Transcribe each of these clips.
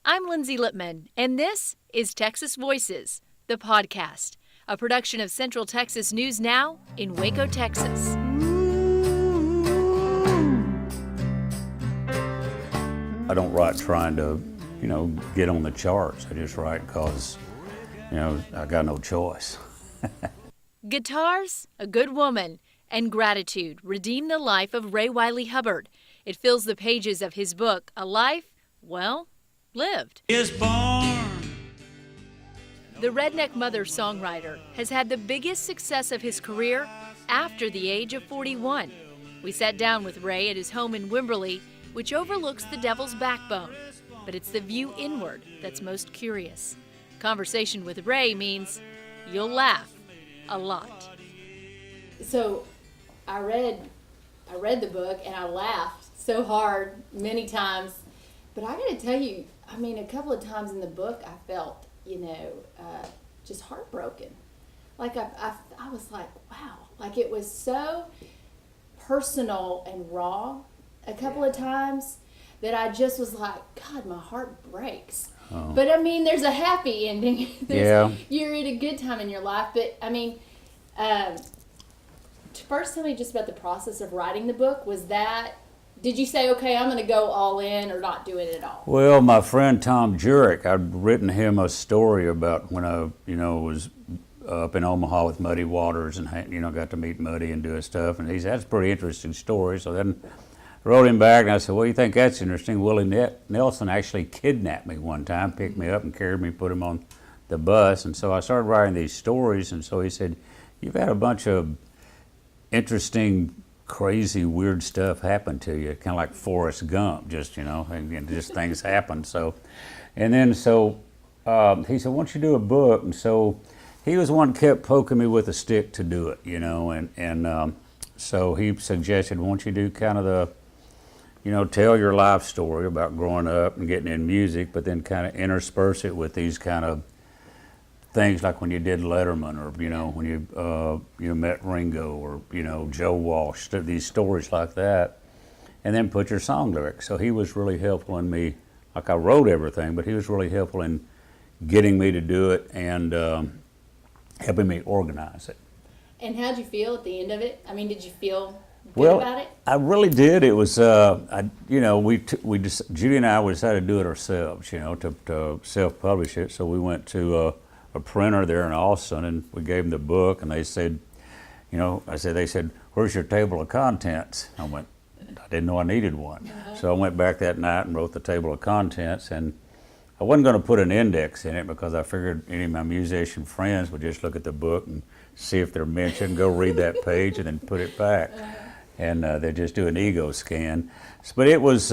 I'm Lindsay Lippman, and this is Texas Voices, the podcast, a production of Central Texas News Now in Waco, Texas. I don't write trying to, get on the charts. I just write because, I got no choice. Guitars, a Good Woman, and Gratitude redeem the life of Ray Wylie Hubbard. It fills the pages of his book, A Life, well, lived. Is born. The Redneck Mother songwriter has had the biggest success of his career after the age of 41. We sat down with Ray at his home in Wimberley, which overlooks the Devil's Backbone, but it's the view inward that's most curious. Conversation with Ray means you'll laugh a lot. So I read the book and I laughed so hard many times, but I got to tell you, a couple of times in the book I felt, just heartbroken. Like I was like, wow, like it was so personal and raw a couple of times that I just was like, God, my heart breaks. Oh. But there's a happy ending. You're at a good time in your life. But first tell me just about the process of writing the book. Did you say, okay, I'm going to go all in or not do it at all? Well, my friend Tom Jurek, I'd written him a story about when I, was up in Omaha with Muddy Waters and, got to meet Muddy and do his stuff. And he said, that's a pretty interesting story. So then I wrote him back and I said, well, you think that's interesting? Willie Nelson actually kidnapped me one time, picked me up and carried me, put him on the bus. And so I started writing these stories. And so he said, you've had a bunch of interesting, crazy, weird stuff happen to you, kind of like Forrest Gump, just, and just things happen. So, and then he said, why don't you do a book? And so he was the one who kept poking me with a stick to do it, so he suggested, why don't you do kind of the, tell your life story about growing up and getting in music, but then kind of intersperse it with these kind of things like when you did Letterman, or when you met Ringo, or Joe Walsh, these stories like that, and then put your song lyrics. So he was really helpful in me. Like I wrote everything, but he was really helpful in getting me to do it and helping me organize it. And how'd you feel at the end of it? Did you feel good about it? I really did. It was Judy and I decided to do it ourselves, to self-publish it. So we went to a printer there in Austin, and we gave them the book, and they said, they said, where's your table of contents? I went, I didn't know I needed one. So I went back that night and wrote the table of contents, and I wasn't going to put an index in it because I figured any of my musician friends would just look at the book and see if they're mentioned, go read that page, and then put it back. And they just do an ego scan. But it was,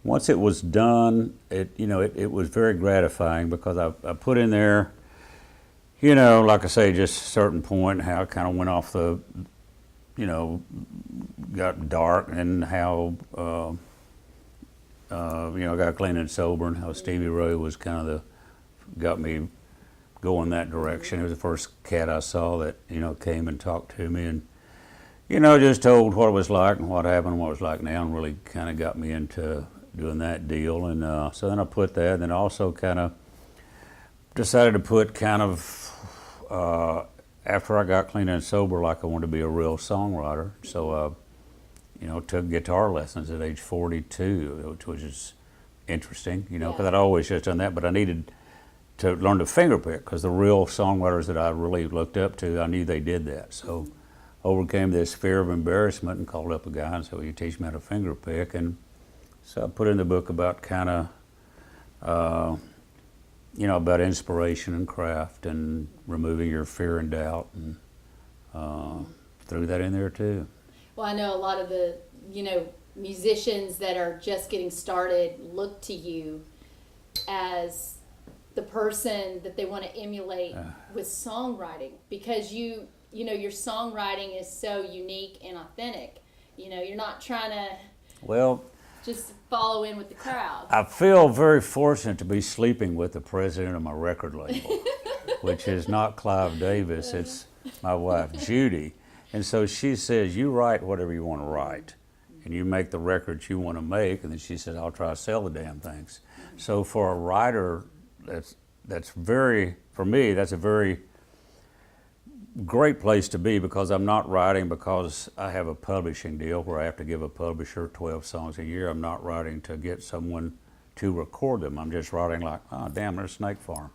once it was done, it was very gratifying because I put in there, like I say, just a certain point, how it kind of went off the, got dark, and how, I got clean and sober, and how Stevie Ray was kind of got me going that direction. It was the first cat I saw that, came and talked to me, and, just told what it was like and what happened and what it was like now, and really kind of got me into doing that deal. And so then I put that, and then also kind of decided to put kind of, after I got clean and sober, like I wanted to be a real songwriter. So, took guitar lessons at age 42, which was interesting, because I'd always just done that, but I needed to learn to finger pick, because the real songwriters that I really looked up to, I knew they did that. So overcame this fear of embarrassment and called up a guy and said, will you teach me how to finger pick? And so I put in the book about kind of, about inspiration and craft and removing your fear and doubt, and threw that in there too. Well, I know a lot of the, musicians that are just getting started look to you as the person that they want to emulate with songwriting, because your songwriting is so unique and authentic. You're not trying to just follow in with the crowd. I feel very fortunate to be sleeping with the president of my record label, which is not Clive Davis, it's my wife Judy. And so she says, you write whatever you want to write. and you make the records you want to make. And then she said, I'll try to sell the damn things. So for a writer, that's very, for me, that's a very great place to be, because I'm not writing because I have a publishing deal where I have to give a publisher 12 songs a year. I'm not writing to get someone to record them. I'm just writing like, oh, damn, there's Snake Farm,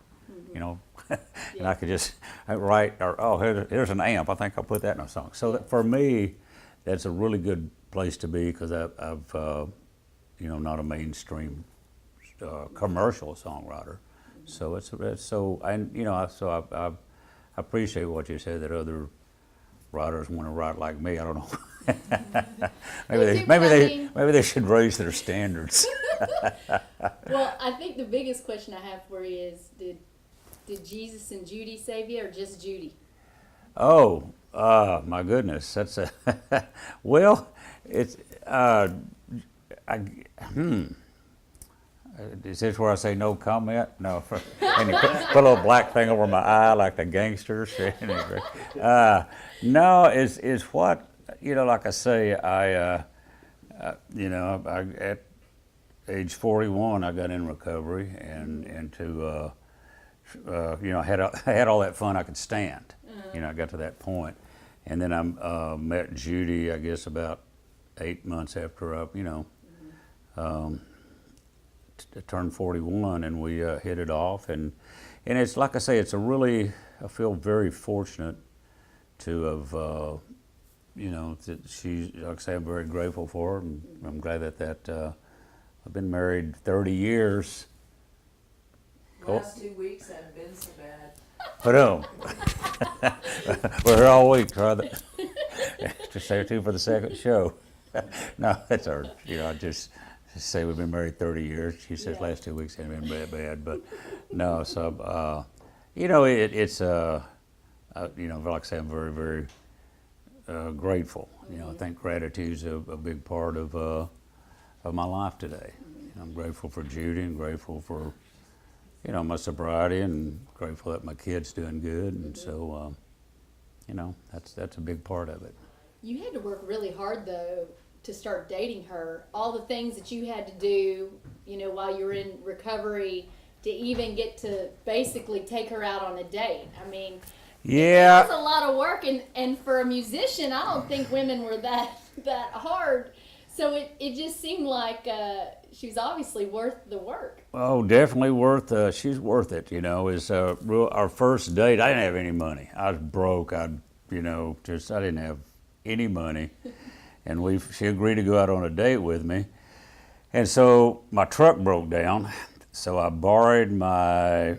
you know, and I could just write, or oh, here's an amp. I think I'll put that in a song. So that, for me, that's a really good place to be, because I've you know, not a mainstream commercial songwriter. So it's so, and you know, so I appreciate what you said, that other writers want to write like me. I don't know. maybe they should raise their standards. Well, I think the biggest question I have for you is, did Jesus and Judy save you, or just Judy? Oh, my goodness, that's a well, it's is this where I say no comment? No. And you put a little black thing over my eye like the gangsters. No, it's what, you know, like I say, you know, at age 41, I got in recovery and to, you know, I had all that fun I could stand. You know, I got to that point. And then I met Judy, I guess, about 8 months after I, you know, turned 41, and we hit it off. And it's like I say, it's a really, I feel very fortunate to have, you know, that she, like I say, I'm very grateful for her, and I'm glad that I've been married 30 years. Last 2 weeks haven't been so bad. We're here all week. Try that. Just say two for the second show. No, that's our, you know, I just say we've been married 30 years. She says last 2 weeks haven't been bad, but no. So, you know, it's you know, like I say, I'm very, very grateful. You know, I think gratitude's a big part of my life today. I'm grateful for Judy, and grateful for, you know, my sobriety, and grateful that my kid's doing good. And so, you know, that's a big part of it. You had to work really hard, though, to start dating her. All the things that you had to do, you know, while you were in recovery, to even get to basically take her out on a date. I mean, yeah, that's a lot of work, and for a musician, I don't think women were that hard. So it just seemed like she was obviously worth the work. Oh, definitely worth. She's worth it. You know, is our first date. I didn't have any money. I was broke. You know, I didn't have any money, and she agreed to go out on a date with me, and so my truck broke down, so I borrowed my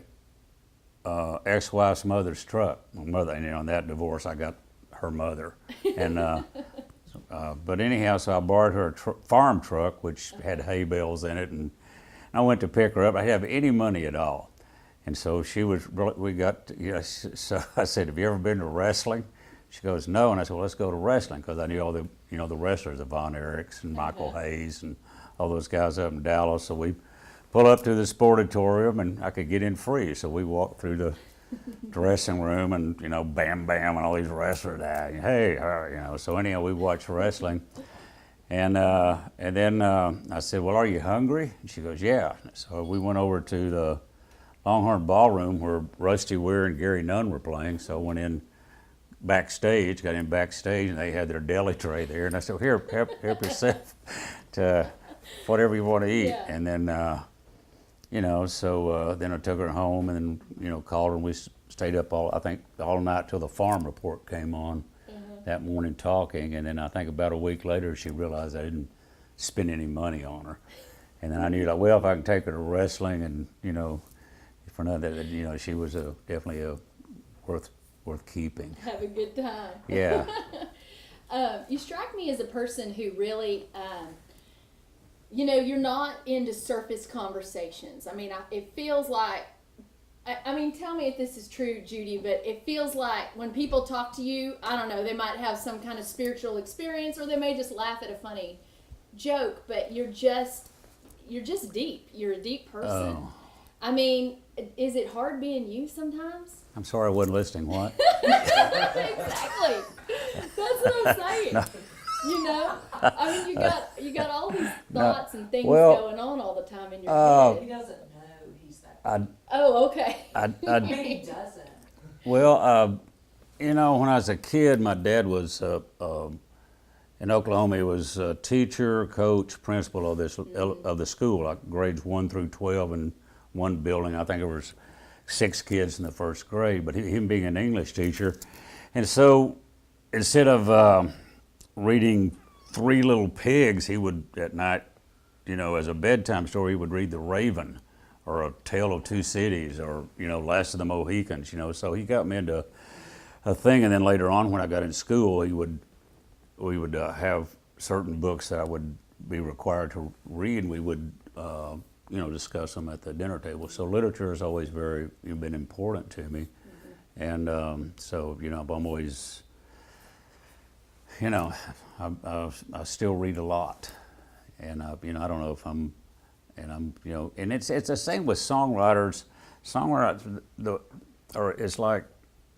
ex-wife's mother's truck. My mother, and you know, in that divorce, I got her mother, and. But anyhow, so I borrowed her a farm truck, which had hay bales in it, and I went to pick her up. I didn't have any money at all, and so we got, you know, so I said, have you ever been to wrestling? She goes, no, and I said, well, let's go to wrestling, because I knew all the, you know, the wrestlers, the Von Erichs and Michael Hayes and all those guys up in Dallas. So we pull up to the sportatorium, and I could get in free, so we walked through the dressing room, and you know, bam bam, and all these wrestlers, hey, you know. So anyhow, we watched wrestling, and then I said, well, are you hungry? And she goes, yeah. So we went over to the Longhorn Ballroom where Rusty Weir and Gary Nunn were playing. So I went in backstage, got in backstage, and they had their deli tray there, and I said, well, here, help yourself to whatever you want to eat. Yeah. And then you know, so then I took her home, and then, you know, called her, and we stayed up all night till the farm report came on that morning talking. And then I think about a week later, she realized I didn't spend any money on her. And then I knew, like, well, if I can take her to wrestling, and, you know, for nothing, you know, she was definitely worth keeping. Have a good time. Yeah. You strike me as a person who really, you know, you're not into surface conversations. I mean, it feels like, I mean, tell me if this is true, Judy, but it feels like when people talk to you, I don't know, they might have some kind of spiritual experience, or they may just laugh at a funny joke, but you're just deep. You're a deep person. Oh. I mean, is it hard being you sometimes? I'm sorry I wasn't listening. What? Exactly. That's what I'm saying. You know, I mean, you got all these thoughts and things well, going on all the time in your He head. doesn't know he's that. I, Oh, okay. He doesn't. well, you know, when I was a kid, my dad was in Oklahoma. He was a teacher, coach, principal of the school, like grades 1 through 12 in one building. I think there was 6 kids in the first grade. But him being an English teacher, and so instead of reading Three Little Pigs, he would at night, you know, as a bedtime story, he would read The Raven, or A Tale of Two Cities, or, you know, Last of the Mohicans. You know, so he got me into a thing, and then later on when I got in school, we would have certain books that I would be required to read, and we would you know, discuss them at the dinner table. So literature has always been important to me, and so, you know, I'm always, you know, I still read a lot, and you know, I don't know if I'm, you know, and it's the same with songwriters. Or it's like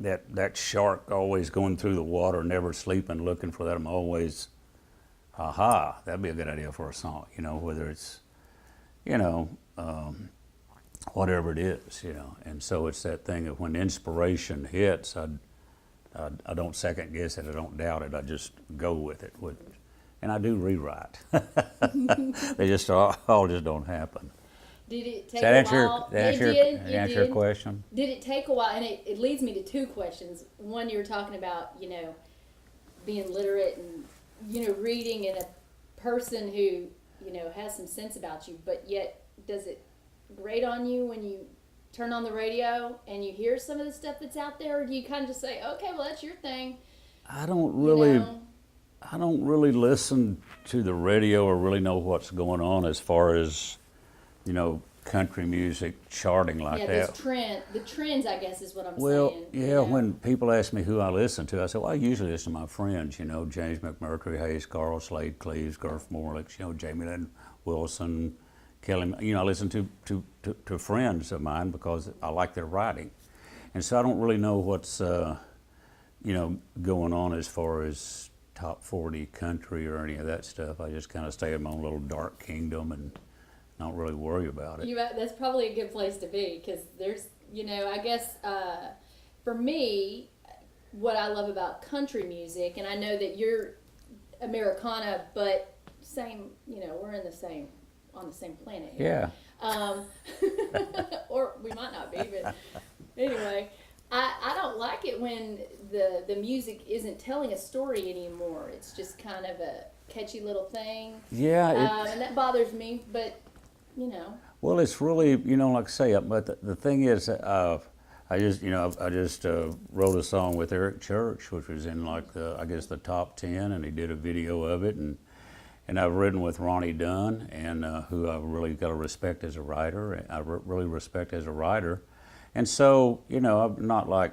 that shark always going through the water, never sleeping, looking for that. I'm always, aha, that'd be a good idea for a song, you know, whether it's, you know, whatever it is, you know. And so it's that thing of when inspiration hits, I don't second guess it, I don't doubt it, I just go with it. And I do rewrite. They just all just don't happen. Did it take Does that a while? answer your question? Did it take a while? And it leads me to 2 questions. One, you were talking about, you know, being literate and, you know, reading, and a person who, you know, has some sense about you, but yet does it grate on you when you turn on the radio and you hear some of the stuff that's out there, or do you kind of just say, okay, well, that's your thing? I don't really, You know? I don't really listen to the radio or really know what's going on as far as, you know, country music charting like Yeah, that. the trends, I guess, is what I'm Well, saying. yeah, you know? when people ask me who I listen to, I say, well, I usually listen to my friends, you know, James McMurtry, Hayes Carl, Slade Cleaves, Garth Morlix, you know, Jamie Lynn Wilson, Kelly, you know, I listen to friends of mine because I like their writing. And so I don't really know what's, you know, going on as far as top 40 country or any of that stuff. I just kind of stay in my own little dark kingdom and don't really worry about it. That's probably a good place to be, because there's, you know, I guess for me, what I love about country music, and I know that you're Americana, but same, you know, we're on the same planet here. Yeah. Or we might not be, but anyway, I don't like it when the music isn't telling a story anymore. It's just kind of a catchy little thing. Yeah. And that bothers me, but, you know. Well, it's really, you know, like I say, but the thing is, I just wrote a song with Eric Church, which was in like I guess the top 10, and he did a video of it, and I've written with Ronnie Dunn, and who I really got to respect as a writer. I really respect as a writer, and so, you know, I'm not like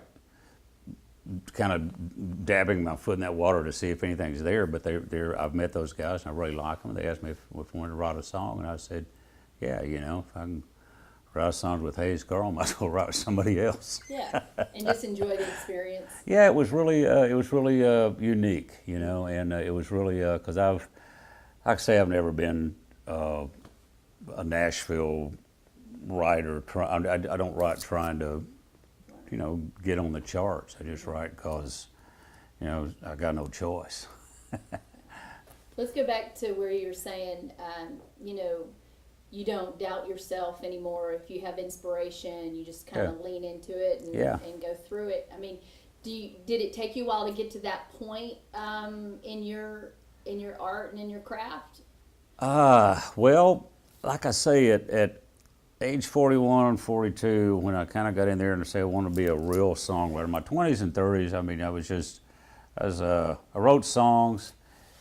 kind of dabbing my foot in that water to see if anything's there, but I've met those guys and I really like them. They asked me if I wanted to write a song, and I said, yeah, you know, if I can write songs with Hayes Carl, I might as well write with somebody else. Yeah, and just enjoy the experience. Yeah, it was really unique, you know, and it was really because like I say, I've never been a Nashville writer. I don't write trying to, you know, get on the charts. I just write because, you know, I got no choice. Let's go back to where you were saying, you know, you don't doubt yourself anymore. If you have inspiration, you just kind of lean into it and go through it. I mean, did it take you a while to get to that point in your art and in your craft? Well, like I say, at age 41, 42, when I kind of got in there and said I want to be a real songwriter, my 20s and 30s, I mean, I wrote songs,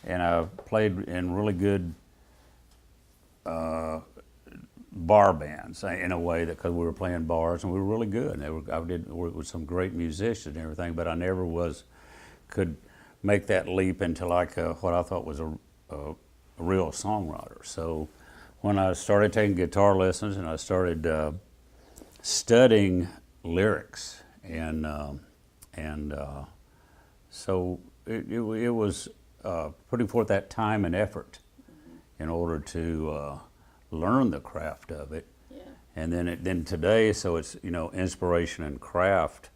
and I played in really good bar bands in a way, that because we were playing bars and we were really good. And I did work with some great musicians and everything, but I never could make that leap into like what I thought was a real songwriter. So when I started taking guitar lessons and I started studying lyrics, and so it was putting forth that time and effort in order to learn the craft of it. Yeah. And then today, so it's, you know, inspiration and craft.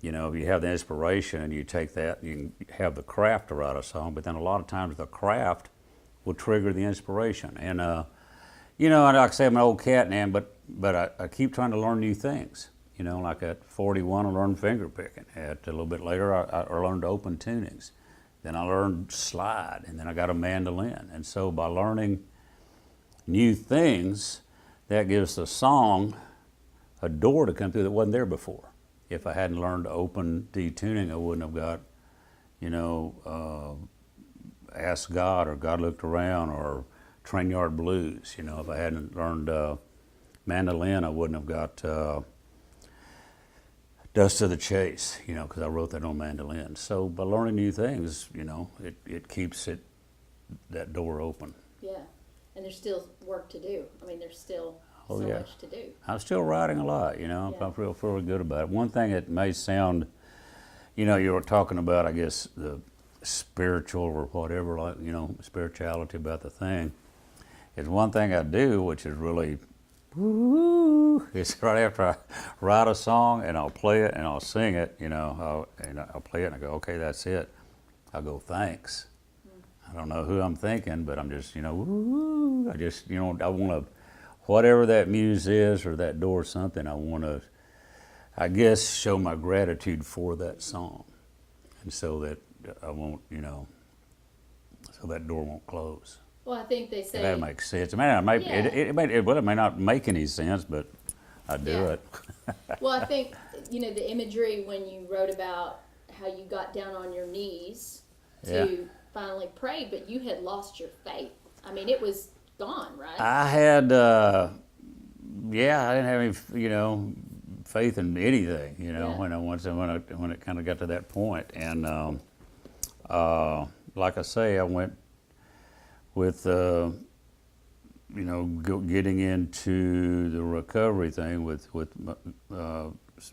You know, you have the inspiration and you take that, you can have the craft to write a song, but then a lot of times the craft will trigger the inspiration. And, you know, like I say, I'm an old cat now, but I keep trying to learn new things. You know, like at 41, I learned finger picking. A little bit later, I learned open tunings. Then I learned slide, and then I got a mandolin. And so by learning new things, that gives the song a door to come through that wasn't there before. If I hadn't learned open D tuning, I wouldn't have got, you know, Ask God or God Looked Around or Train Yard Blues. You know, if I hadn't learned mandolin, I wouldn't have got Dust to the Chase, you know, because I wrote that on mandolin. So by learning new things, you know, it keeps that door open. Yeah. And there's still work to do. I mean, there's still Oh, so yeah. much to do. I'm still writing a lot, you know. Yeah. I feel really good about it. One thing that may sound, you know, you were talking about, I guess, the spiritual or whatever, like, you know, spirituality about the thing, is one thing I do, which is really, woo, it's right after I write a song and I'll play it and I'll sing it, you know, I'll play it and I go, okay, that's it. I'll go, thanks. I don't know who I'm thinking, but I'm just, you know, woo, I just, you know, I want to, whatever that muse is or that door or something, I want to, I guess, show my gratitude for that song. And so that I won't, you know, so that door won't close. Well, I think they say. If that makes sense. It may not make, Yeah. it may not make any sense, but I do Yeah. it. Well, I think, you know, the imagery when you wrote about how you got down on your knees to Yeah. finally pray, but you had lost your faith. I mean, it was gone, right? I had, yeah, I didn't have any, you know, faith in anything, you know, Yeah. when it kind of got to that point. And like I say, I went with, you know, getting into the recovery thing with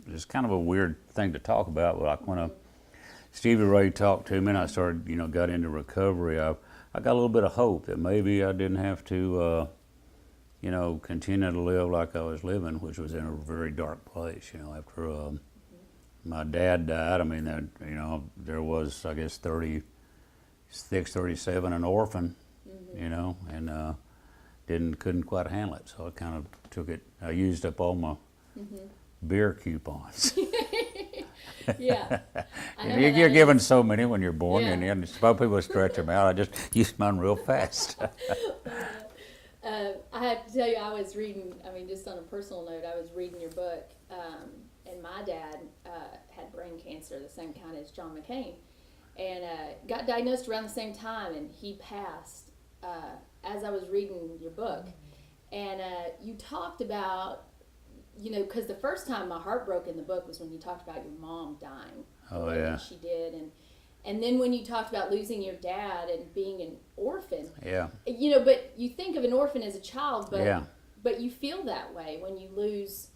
it's kind of a weird thing to talk about, but like when Stevie Ray talked to me and I started, you know, got into recovery, I got a little bit of hope that maybe I didn't have to, you know, continue to live like I was living, which was in a very dark place. You know, after my dad died, I mean, you know, there was, I guess, 36, 37, an orphan, you know, and couldn't quite handle it. So I kind of took it. I used up all my beer coupons. Yeah. I know You're how that given is. so many when you're born, Yeah. and some people stretch them out. I just used mine real fast. I have to tell you, I was reading, I mean, just on a personal note, I was reading your book, and my dad had brain cancer, the same kind as John McCain, and got diagnosed around the same time, and he passed as I was reading your book. And you talked about, you know, because the first time my heart broke in the book was when you talked about your mom dying. the Oh, way yeah. that she did, and then when you talked about losing your dad and being an orphan, Yeah, you know, but you think of an orphan as a child, but yeah, but you feel that way when you lose,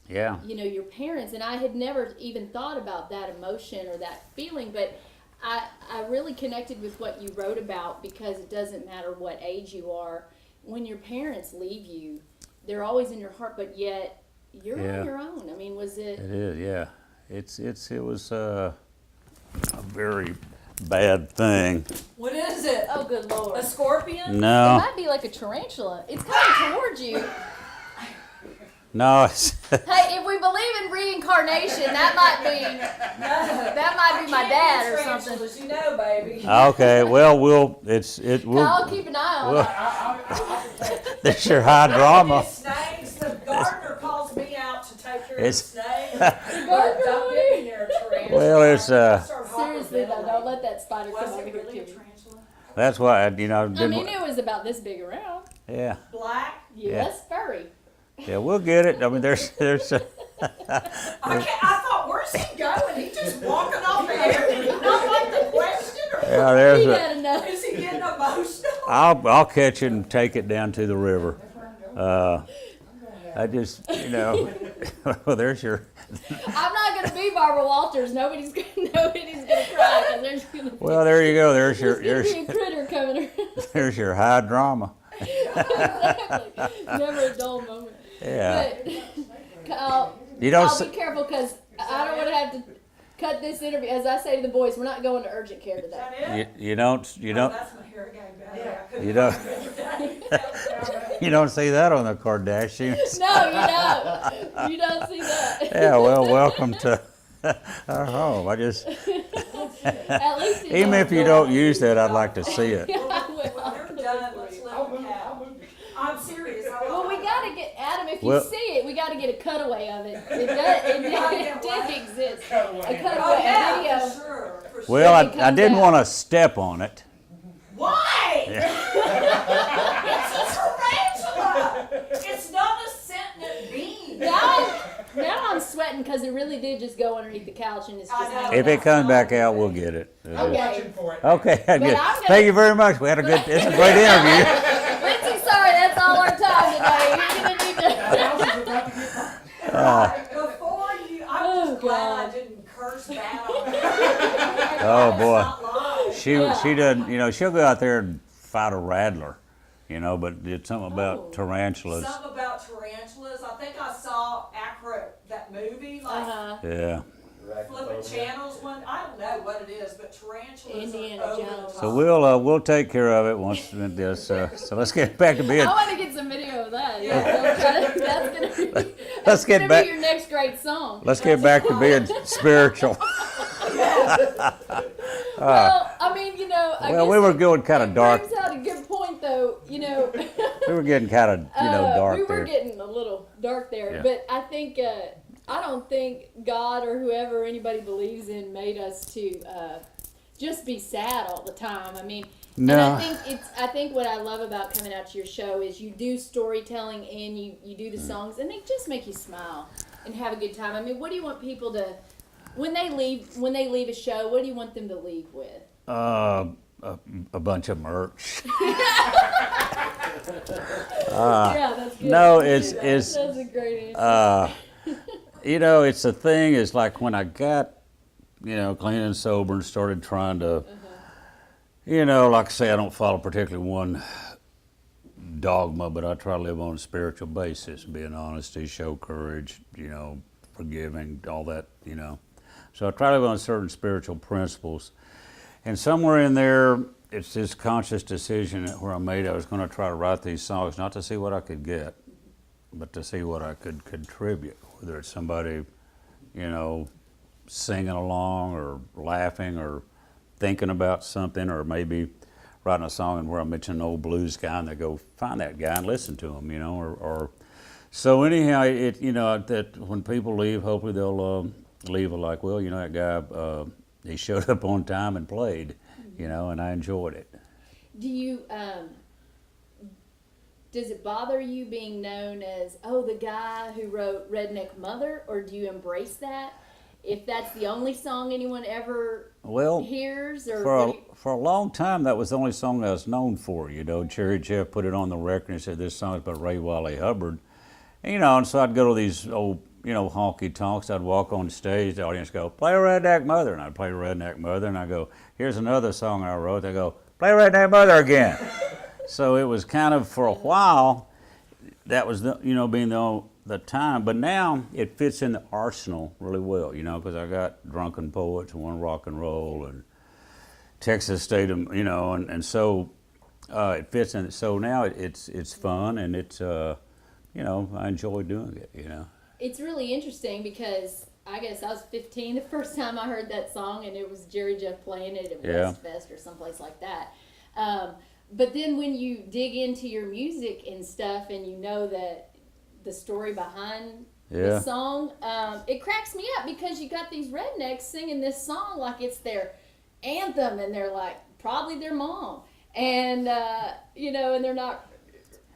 yeah. you know, your parents. And I had never even thought about that emotion or that feeling, but I really connected with what you wrote about, because it doesn't matter what age you are. When your parents leave you, they're always in your heart, but yet you're Yeah. on your own. I mean, was it? It is, yeah. It was a very bad thing. What is it? Oh, good Lord. A scorpion? It No, might be like a tarantula. It's coming towards you. no. It's, Hey, if we believe in reincarnation, that might be my dad or something. Tarantulas, you know, baby. okay. Well, we'll I'll keep an eye on it. This your high drama. Snakes, the gardener calls me out to take care of the It's- snake. But don't get me near a tarantula. Well, it's, I start Seriously though, don't let that spider Was come over it here really a to you. tarantula? That's why I mean, didn't. it was about this big around. Yeah, Black? Yes, furry. yeah. We'll get it. I mean, there's. I thought, where's he going? He just walking off the air. Not like the question, or Yeah, there's You a. gotta know. is he getting emotional? I'll catch it and take it down to the river. I just, Well, there's your. I'm not going to be Barbara Walters. Nobody's going to cry because there's going to be. Well, there you go. There's your. There's going to be a critter coming around. There's your high drama. Exactly. Never a dull moment. Yeah. But, Kyle, You don't. I'll be careful because I don't want to have to cut this interview. As I say to the boys, we're not going to urgent care today. You don't. You don't. That's my hair going back. You don't. You don't see that on the Kardashians. No, you don't. You don't see that. Yeah. Well, welcome to our home. I just. At least he Even knows if you don't use that, I'd like to see it. I will. When they're done, let's let them have. I'm serious. Well, we got to get Adam. If you Well- see it, we got to get a cutaway of it. It did exist. A Oh, cutaway, a yeah, video. for sure. For sure. Well, When it I comes didn't out. want to step on it. Why? It's a tarantula. It's not a sentient being. Now I'm sweating because it really did just go underneath the couch and it's just. I know. hanging If it out. comes back out, we'll get it. I'm watching for it. Okay, good. I'm gonna- Thank you very much. We had a good. It's a great interview. Lindsay, sorry, that's all our time today. You're gonna need to. House is about to get Right. Before you, I'm Oh, just glad God. I didn't curse bad on her. Oh, boy. That's not lying. She doesn't. You know, she'll go out there and fight a rattler. You know, but it's something about Oh. tarantulas. Something about tarantulas. I think I saw that movie, like Yeah. flipping channels one. I don't know what it is, but tarantulas Indiana are over Jones. the So top. we'll take care of it once this. So let's get back to being. I want to get some video of that. That's gonna be. Let's That's get gonna back. be your next great song. Let's get back to being spiritual. Well, I mean, you know. I Well, guess we were going kind of it dark. brings out a good point, though. You know. We were getting kind of dark we were there. getting a little dark there, Yeah. but I think I don't think God or whoever anybody believes in made us to just be sad all the time. I mean, No. and I think what I love about coming out to your show is you do storytelling and you do the songs, and they just make you smile and have a good time. I mean, what do you want people to when they leave a show? What do you want them to leave with? A bunch of merch. Yeah, that's good. No, it's That's a great answer. you know, it's the thing is like when I got, you know, clean and sober and started trying to, you know, like I say, I don't follow particularly one dogma, but I try to live on a spiritual basis, being honesty, show courage, you know, forgiving, all that, you know. So I try to live on certain spiritual principles. And somewhere in there, it's this conscious decision where I made I was going to try to write these songs, not to see what I could get, but to see what I could contribute, whether it's somebody, you know, singing along or laughing or thinking about something, or maybe writing a song where I mention an old blues guy and they go, find that guy and listen to him, you know, or so anyhow, it, you know, that when people leave, hopefully they'll leave like, well, you know, that guy, he showed up on time and played, you know, and I enjoyed it. Do you, does it bother you being known as, oh, the guy who wrote Redneck Mother, or do you embrace that? If that's the only song anyone ever Well, hears, or for a long time, that was the only song I was known for, you know. Cherry Jeff put it on the record and said, this song's by Wylie, Hubbard. And, you know, and so I'd go to these old, you know, honky tonks. I'd walk on stage, the audience go, play Redneck Mother, and I'd play Redneck Mother, and I go, here's another song I wrote. They go, play Redneck Mother again. So it was kind of, for a while, that was, the, you know, being the time. But now it fits in the arsenal really well, you know, because I got Drunken Poets and One Rock and Roll and Texas State, you know, and so it fits in. So now it's fun, and it's, you know, I enjoy doing it, you know. it's really interesting because I guess I was 15 the first time I heard that song, and it was Jerry Jeff playing it at Yeah. West Fest or someplace like that. But then when you dig into your music and stuff, and you know that the story behind Yeah. the song, it cracks me up because you got these rednecks singing this song like it's their anthem, and they're like probably their mom, and you know, and they're not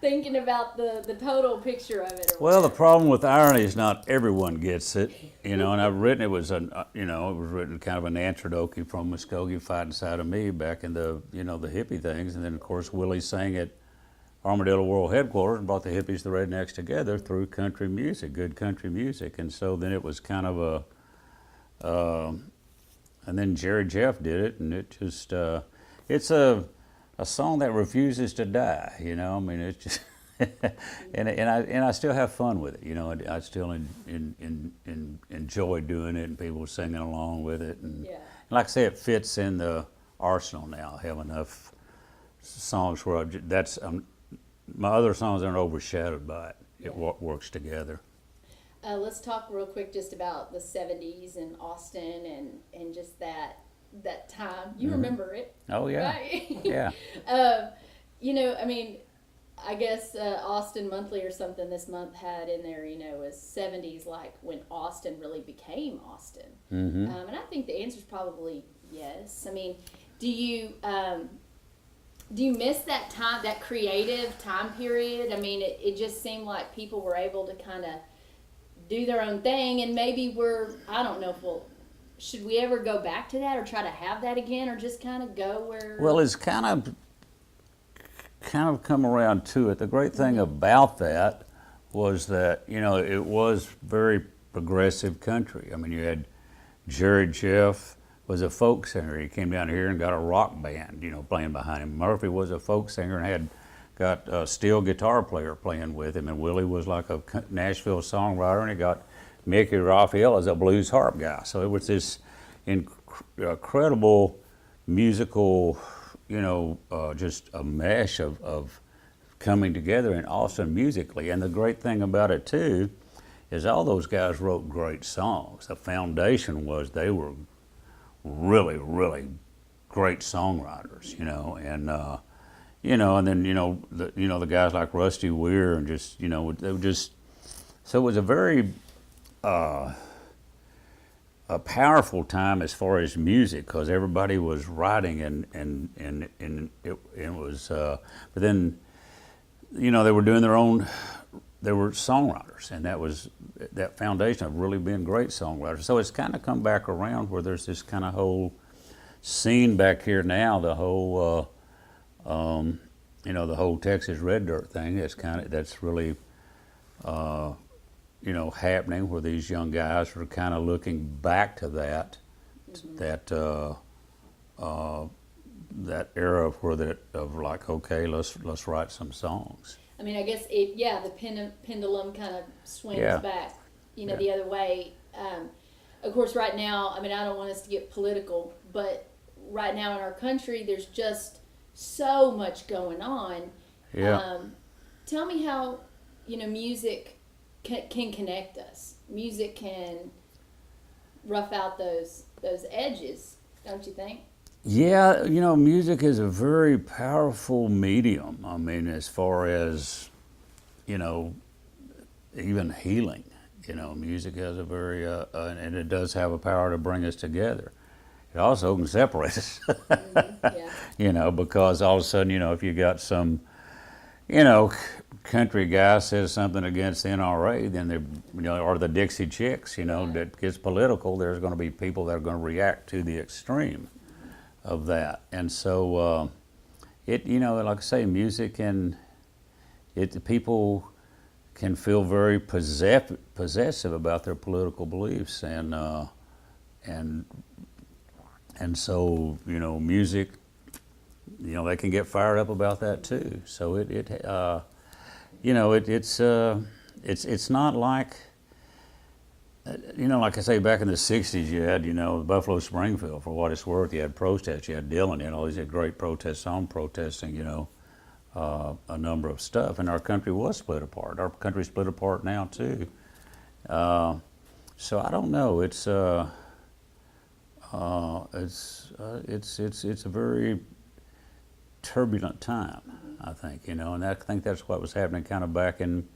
thinking about the total picture of it. Or Well, the whatever. problem with irony is not everyone gets it, you know. And I've written it was you know, it was written kind of an antidote from Muskogee fight inside of me back in the, you know, the hippie things, and then of course Willie sang it Armadillo World Headquarters and brought the hippies, the rednecks together through country music, good country music. And so then it was kind of and then Jerry Jeff did it, and it just, it's a song that refuses to die, you know. I mean, it's just, and I still have fun with it, you know. I still enjoy doing it, and people singing along with it. And like I say, it fits in the arsenal now. I have enough songs where my other songs aren't overshadowed by it. It works together. Let's talk real quick just about the 70s and Austin and just that time. You remember it. Oh, yeah. Right? Yeah. You know, I mean, I guess Austin Monthly or something this month had in there, you know, was 70s, like when Austin really became Austin. Mm-hmm. And I think the answer is probably yes. I mean, do you miss that time, that creative time period? I mean, it just seemed like people were able to kind of do their own thing, and maybe I don't know if should we ever go back to that or try to have that again, or just kind of go where? Well, it's kind of come around to it. The great thing about that was that, you know, it was very progressive country. I mean, you had Jerry Jeff was a folk singer. He came down here and got a rock band, you know, playing behind him. Murphy was a folk singer and got a steel guitar player playing with him, and Willie was like a Nashville songwriter, and he got Mickey Raphael as a blues harp guy. So it was this incredible musical, you know, just a mesh of coming together in Austin musically. And the great thing about it too is all those guys wrote great songs. The foundation was they were really, really great songwriters, you know, and you know, and then the guys like Rusty Weir and just, you know, they were just, so it was a very a powerful time as far as music, because everybody was writing and it was but then, you know, they were doing their own, they were songwriters, and that foundation of really being great songwriters. So it's kind of come back around where there's this kind of whole scene back here now, the whole you know, the whole Texas Red Dirt thing. That's really you know, happening, where these young guys are kind of looking back to that era of like, okay, let's write some songs. I mean, I guess the pendulum kind of swings back, you know, the other way. Of course, right now, I mean, I don't want us to get political, but right now in our country, there's just so much going on. Yeah. Tell me how, you know, music can connect us. Music can rough out those edges, don't you think? Yeah, you know, music is a very powerful medium. I mean, as far as, you know, even healing, you know, music has a very, and it does have a power to bring us together. It also can separate us, you know, because all of a sudden, you know, if you got some, you know, country guy says something against the NRA, then you know, or the Dixie Chicks, you know, that gets political, there's going to be people that are going to react to the extreme of that. And so you know, like I say, music people can feel very possessive about their political beliefs, and so, you know, music, you know, they can get fired up about that too. So you know, it's not like, you know, like I say, back in the 60s, you had, you know, Buffalo Springfield, for what it's worth. You had protests. You had Dylan. You had all these great protest songs protesting, you know, a number of stuff. And our country was split apart. Our country's split apart now too. So I don't know. It's a very turbulent time, I think, you know, and I think that's what was happening kind of back in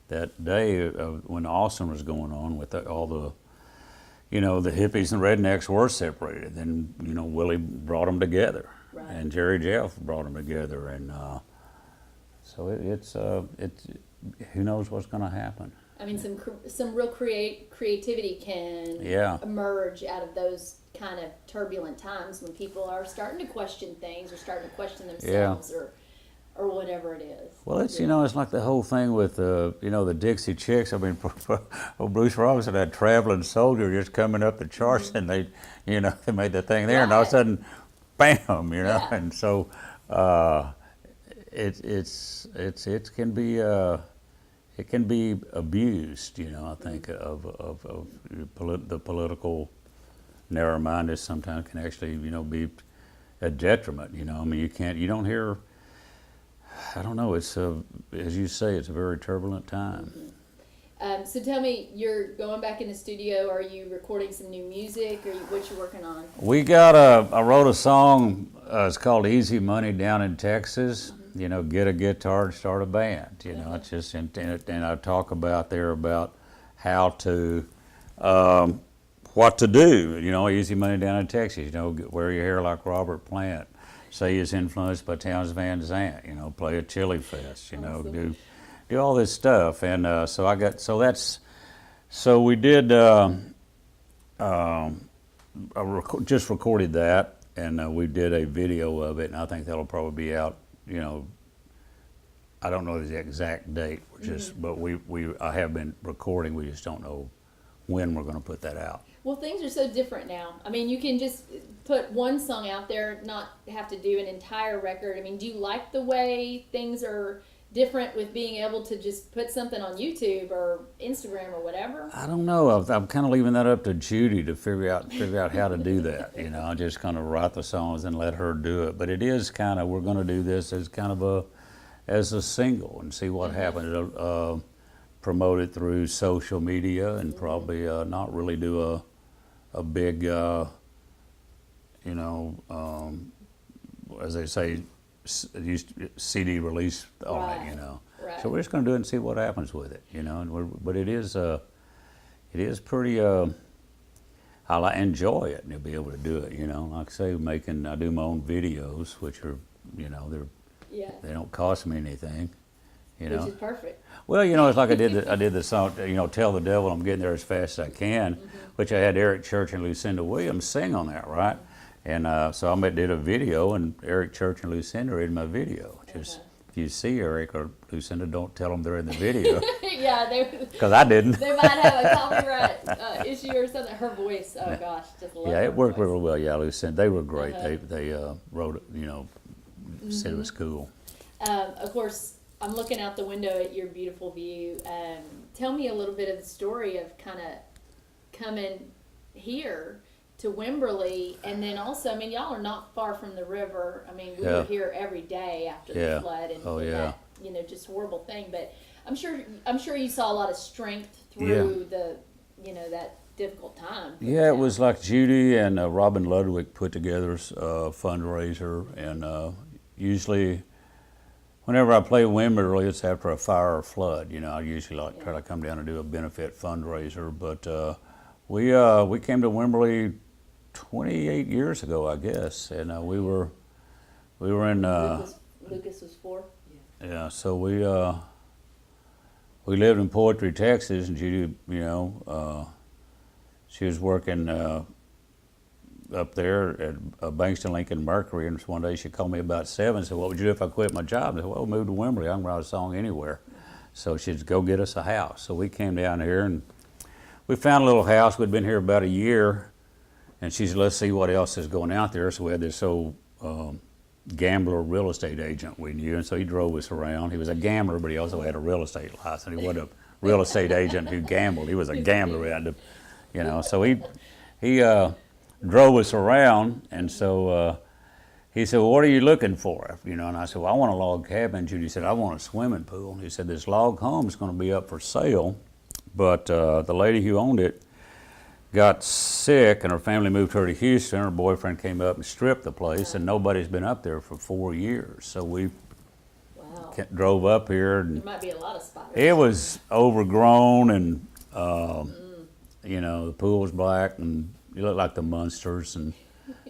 that day when Austin was going on, with all the, you know, the hippies and rednecks were separated. Then, you know, Willie brought them together, and Jerry Jeff brought them together, and so it's who knows what's going to happen. I mean, some real creativity can emerge out of those kind of turbulent times when people are starting to question things, or starting to question themselves, or or whatever it is. Well, it's, it's like the whole thing with, the Dixie Chicks. I mean, Bruce Robinson, that traveling soldier just coming up the charts, and they made the thing there, and all of a sudden, bam, Yeah. and so it can be abused, I think, of the political narrow-mindedness sometimes can actually, be a detriment, I mean, you don't hear, I don't know, it's, as you say, it's a very turbulent time. So tell me, you're going back in the studio. Are you recording some new music, or what you working on? I wrote a song, it's called Easy Money Down in Texas. Get a guitar and start a band. It's just, and I talk about how to, what to do. Easy Money Down in Texas. Wear your hair like Robert Plant. Say he's influenced by Townes Van Zandt. Play a Chili Fest. Awesome. Do all this stuff. And so we did. Just recorded that, and we did a video of it, and I think that'll probably be out. I don't know the exact date. But I have been recording. We just don't know when we're going to put that out. Well, things are so different now. I mean, you can just put one song out there, not have to do an entire record. I mean, do you like the way things are different with being able to just put something on YouTube or Instagram or whatever? I don't know. I'm kind of leaving that up to Judy to figure out how to do that. I just kind of write the songs and let her do it. But it is kind of, we're going to do this as kind of as a single and see what happens. Promote it through social media and probably not really do a big, as they say, CD release on it, Right. So we're just going to do it and see what happens with it, but it is pretty. I enjoy it and to be able to do it, Like I say, I do my own videos, which are, they don't cost me anything, Which is perfect. Well, it's like I did the song, Tell the Devil I'm Getting There as Fast as I Can, which I had Eric Church and Lucinda Williams sing on that, right? And so I did a video, and Eric Church and Lucinda are in my video. Just if you see Eric or Lucinda, don't tell them they're in the video. Yeah, because I didn't. They might have a copyright issue or something. Her voice, oh gosh, just love Yeah, her it worked voice. really well. Yeah, Lucinda, they were great. They wrote it, said it was cool. Of course, I'm looking out the window at your beautiful view. Tell me a little bit of the story of kind of coming here to Wimberley, and then also, I mean, y'all are not far from the river. I mean, we were here every day after the flood and that, just horrible thing. But I'm sure you saw a lot of strength through the, that difficult time. Yeah, it was like Judy and Robin Ludwig put together a fundraiser, and usually, whenever I play Wimberley, it's after a fire or flood. I usually try to come down and do a benefit fundraiser. But we came to Wimberley 28 years ago, I guess, and we were in. Lucas was 4. Yeah, so we lived in Poetry, Texas, and Judy, she was working up there at Bankston Lincoln Mercury, and one day she called me about 7 and said, "What would you do if I quit my job?" I said, "Well, move to Wimberley. I can write a song anywhere." So she said, "Go get us a house." So we came down here, and we found a little house. We'd been here about a year, and she said, "Let's see what else is going out there." So we had this old gambler real estate agent we knew, and so he drove us around. He was a gambler, but he also had a real estate license. He wasn't a real estate agent who gambled. He was a gambler. So he drove us around, and so he said, "Well, what are you looking for?" And I said, "Well, I want a log cabin." Judy said, "I want a swimming pool." He said, "This log home is going to be up for sale, but the lady who owned it got sick, and her family moved her to Houston. Her boyfriend came up and stripped the place, and nobody's been up there for 4 years. So we drove up here, and There might be a lot of spots. it was overgrown, and the pool was black, and you looked like the Munsters. And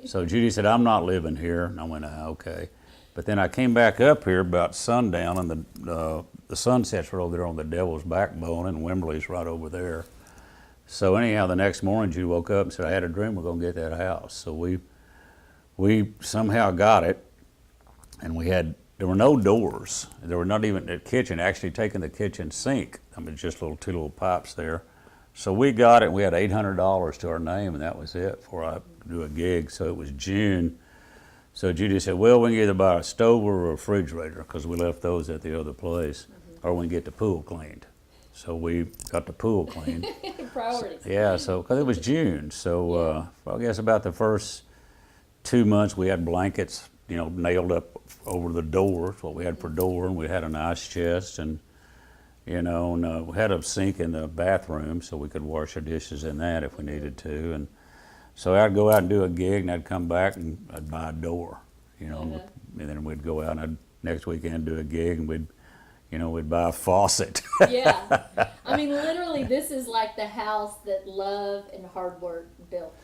so Judy said, "I'm not living here." And I went, "Okay." But then I came back up here about sundown, and the sunset's right over there on the Devil's Backbone, and Wimberley's right over there. So anyhow, the next morning, Judy woke up and said, "I had a dream we're going to get that house." So we somehow got it, and we had there were no doors. There were not even the kitchen, actually taking the kitchen sink. I mean, just two little pipes there. So we got it, we had $800 to our name, and that was it before I do a gig. So it was June. So Judy said, well, we can either buy a stove or a refrigerator, because we left those at the other place, or we can get the pool cleaned. So we got the pool cleaned. Priorities. Yeah, so, because it was June. So I guess about the first 2 months we had blankets, nailed up over the door, what we had for door, and we had an ice chest, and we had a sink in the bathroom so we could wash our dishes in that if we needed to. And so I'd go out and do a gig, and I'd come back and I'd buy a door, and then we'd go out and I'd next weekend do a gig, and we'd buy a faucet. Yeah. I mean, literally, this is like the house that love and hard work built.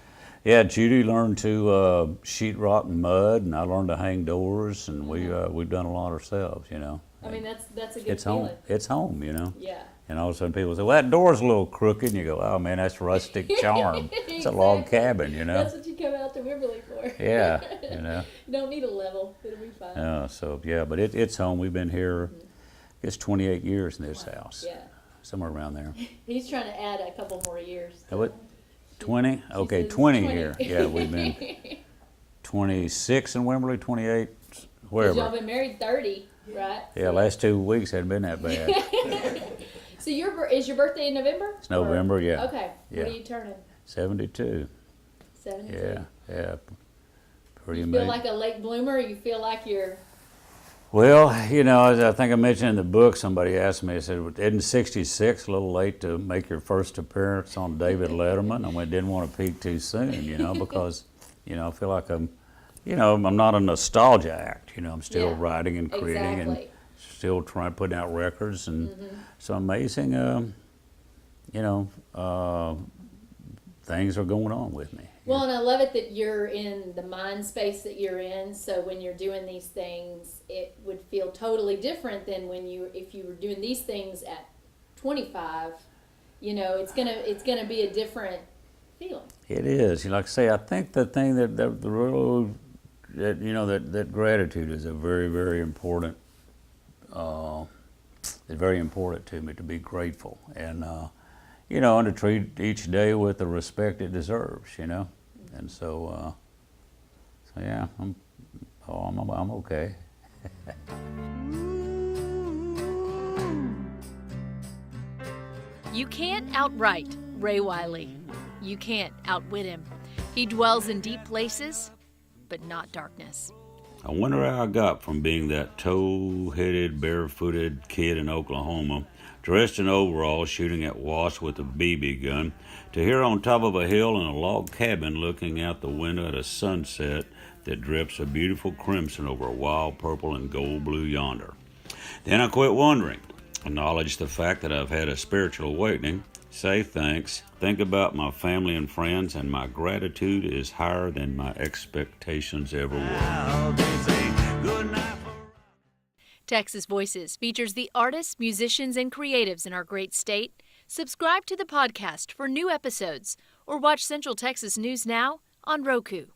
Yeah, Judy learned to sheetrock and mud, and I learned to hang doors, and we've done a lot ourselves, I mean, that's a good It's feeling. home. It's home, Yeah. And all of a sudden people say, well, that door's a little crooked, and you go, oh man, that's rustic charm. It's a log cabin, That's what you come out to Wimberley for. Yeah, You don't need a level. It'll be fine. So yeah, but it's home. We've been here, I guess 28 years in this house. Yeah. Somewhere around there. He's trying to add a couple more years. What? 20? Okay, says 20 20. here. Yeah, we've been 26 in Wimberley, 28 wherever. Y'all been married 30, right? Yeah, last 2 weeks hadn't been that bad. So is your birthday in November? It's November, yeah. Okay. Yeah. What are you turning? 72. 72. Yeah. Pretty You amazing. feel like a late bloomer, or you feel like you're... Well, as I think I mentioned in the book, somebody asked me, I said, isn't 66 a little late to make your first appearance on David Letterman? I didn't want to peak too soon, because, I feel like I'm not a nostalgia act, I'm still writing and creating and still trying to put out records, and so amazing, things are going on with me. Well, and I love it that you're in the mind space that you're in. So when you're doing these things, it would feel totally different than if you were doing these things at 25. It's gonna be a different feeling. It is. Like I say, I think the thing that gratitude is a very, very important. It's very important to me to be grateful, and and to treat each day with the respect it deserves. And so yeah, I'm okay. You can't outright Ray Wylie. You can't outwit him. He dwells in deep places, but not darkness. I wonder how I got from being that tow-headed, barefooted kid in Oklahoma, dressed in overalls shooting at wasps with a BB gun, to here on top of a hill in a log cabin looking out the window at a sunset that drips a beautiful crimson over a wild purple and gold blue yonder. Then I quit wondering, acknowledge the fact that I've had a spiritual awakening, say thanks, think about my family and friends, and my gratitude is higher than my expectations ever were. Texas Voices features the artists, musicians, and creatives in our great state. Subscribe to the podcast for new episodes or watch Central Texas News Now on Roku.